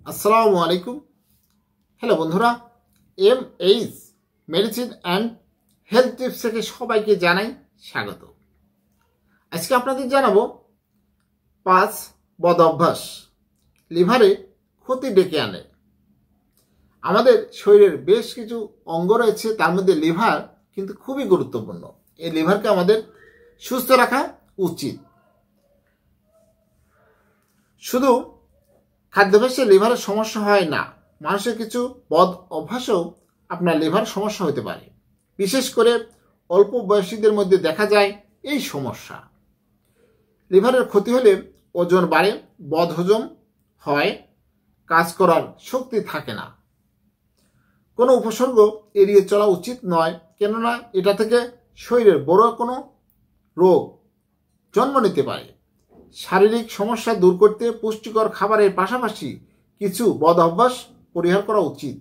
আসসালামু আলাইকুম। হ্যালো বন্ধুরা, MH medicine and health tips থেকে সবাইকে জানাই স্বাগত। আজকে আপনাদের জানাবো 5 বদ অভ্যাস লিভারে ক্ষতি ডেকে আনে। আমাদের শরীরের বেশ কিছু অঙ্গ রয়েছে, তার মধ্যে লিভার কিন্তু খুবই গুরুত্বপূর্ণ। এই লিভারকে আমাদের সুস্থ রাখা উচিত। শুধু খাদ্যাভ্যাসে লিভারের সমস্যা হয় না, মানুষের কিছু বদ অভ্যাসেও আপনার লিভার সমস্যা হতে পারে। বিশেষ করে অল্প বয়সীদের মধ্যে দেখা যায় এই সমস্যা। লিভারের ক্ষতি হলে ওজন বাড়ে, বদহজম হয়, কাজ করার শক্তি থাকে না। কোনো উপসর্গ এড়িয়ে চলা উচিত নয়, কেননা এটা থেকে শরীরের বড় কোনো রোগ জন্ম নিতে পারে। শারীরিক সমস্যা দূর করতে পুষ্টিকর খাবারের পাশাপাশি কিছু বদ অভ্যাস পরিহার করা উচিত।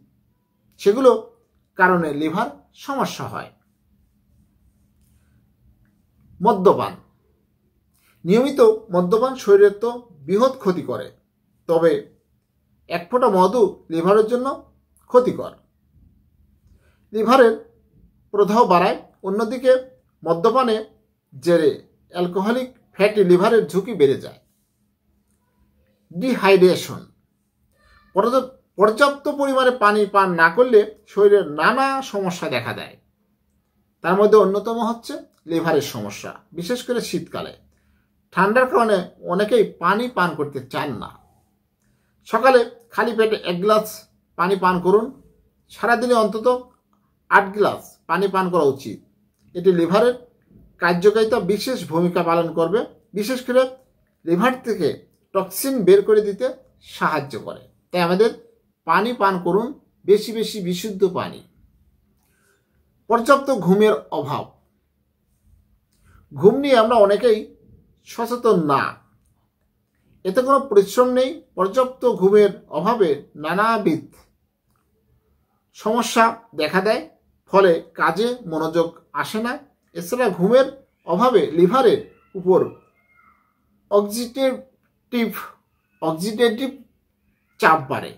সেগুলো কারণে লিভার সমস্যা হয়। মদ্যপান। নিয়মিত মদ্যপান শরীরের তো বৃহৎ ক্ষতি করে, তবে এক ফোঁটা মধু লিভারের জন্য ক্ষতিকর। লিভারের প্রদাহ বাড়ায়। অন্যদিকে মদ্যপানে জেরে অ্যালকোহলিক ফ্যাটি লিভারের ঝুঁকি বেড়ে যায়। ডিহাইড্রেশন। পর্যাপ্ত পরিমাণে পানি পান না করলে শরীরের নানা সমস্যা দেখা দেয়। তার মধ্যে অন্যতম হচ্ছে লিভারের সমস্যা, বিশেষ করে শীতকালে। ঠান্ডার কারণে অনেকেই পানি পান করতে চান না। সকালে খালি পেটে 1 গ্লাস পানি পান করুন। সারাদিনে অন্তত 8 গ্লাস পানি পান করা উচিত। এটি লিভারের কার্যকারিতা বিশেষ ভূমিকা পালন করবে, বিশেষ করে লিভার থেকে টক্সিন বের করে দিতে সাহায্য করে। তাই আমাদের পানি পান করুন, বেশি বেশি বিশুদ্ধ পানি। পর্যাপ্ত ঘুমের অভাব। ঘুম নিয়ে আমরা অনেকেই সচেতন না। এতে কোনো পরিশ্রম নেই। পর্যাপ্ত ঘুমের অভাবে নানাবিধ সমস্যা দেখা দেয়, ফলে কাজে মনোযোগ আসে না। এছাড়া ঘুমের অভাবে লিভারের উপর অক্সিডেটিভ চাপ বাড়ে।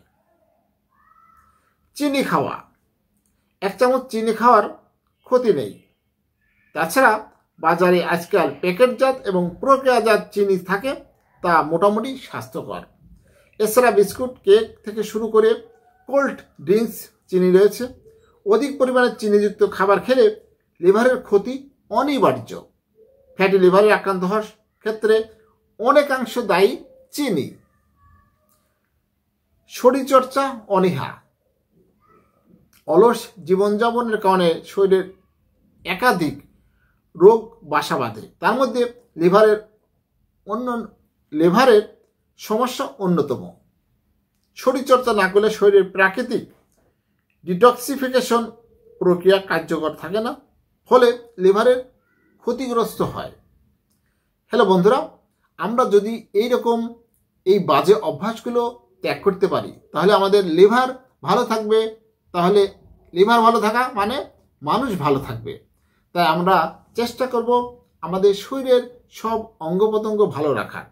চিনি খাওয়া। 1 চামচ চিনি খাওয়ার ক্ষতি নেই। তাছাড়া বাজারে আজকাল প্যাকেটজাত এবং প্রক্রিয়াজাত চিনি থাকে, তা মোটামুটি স্বাস্থ্যকর। এছাড়া বিস্কুট, কেক থেকে শুরু করে কোল্ড ড্রিঙ্কস চিনি রয়েছে। অধিক পরিমাণে চিনিযুক্ত খাবার খেলে লিভারের ক্ষতি অনিবার্য। ফ্যাটি লিভারে আক্রান্ত হওয়ার ক্ষেত্রে অনেকাংশ দায়ী চিনি। শরীরচর্চা অনীহা। অলস জীবনযাপনের কারণে শরীরের একাধিক রোগ বাসা বাঁধে। তার মধ্যে লিভারের সমস্যা অন্যতম। শরীরচর্চা না করলে শরীরের প্রাকৃতিক ডিটক্সিফিকেশন প্রক্রিয়া কার্যকর থাকে না, ফলে লিভারের ক্ষতিগ্রস্ত হয়। হ্যালো বন্ধুরা, আমরা যদি এই বাজে অভ্যাসগুলো ত্যাগ করতে পারি, তাহলে আমাদের লিভার ভালো থাকবে। তাহলে লিভার ভালো থাকা মানে মানুষ ভালো থাকবে। তাই আমরা চেষ্টা করব আমাদের শরীরের সব অঙ্গ প্রত্যঙ্গ ভালো রাখার।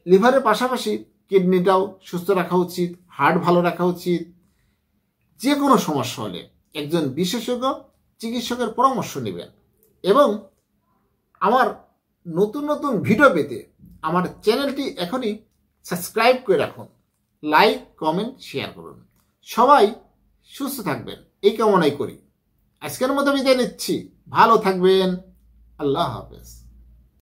লিভারের পাশাপাশি কিডনিটাও সুস্থ রাখা উচিত, হার্ট ভালো রাখা উচিত। যে কোনো সমস্যা হলে একজন বিশেষজ্ঞ চিকিৎসকের পরামর্শ নেবেন। এবং আমার নতুন নতুন ভিডিও পেতে আমার চ্যানেলটি এখনই সাবস্ক্রাইব করে রাখুন, লাইক, কমেন্ট, শেয়ার করুন। সবাই সুস্থ থাকবেন এই কামনাই করি। আজকের মতো বিদায় নিচ্ছি। ভালো থাকবেন। আল্লাহ হাফেজ।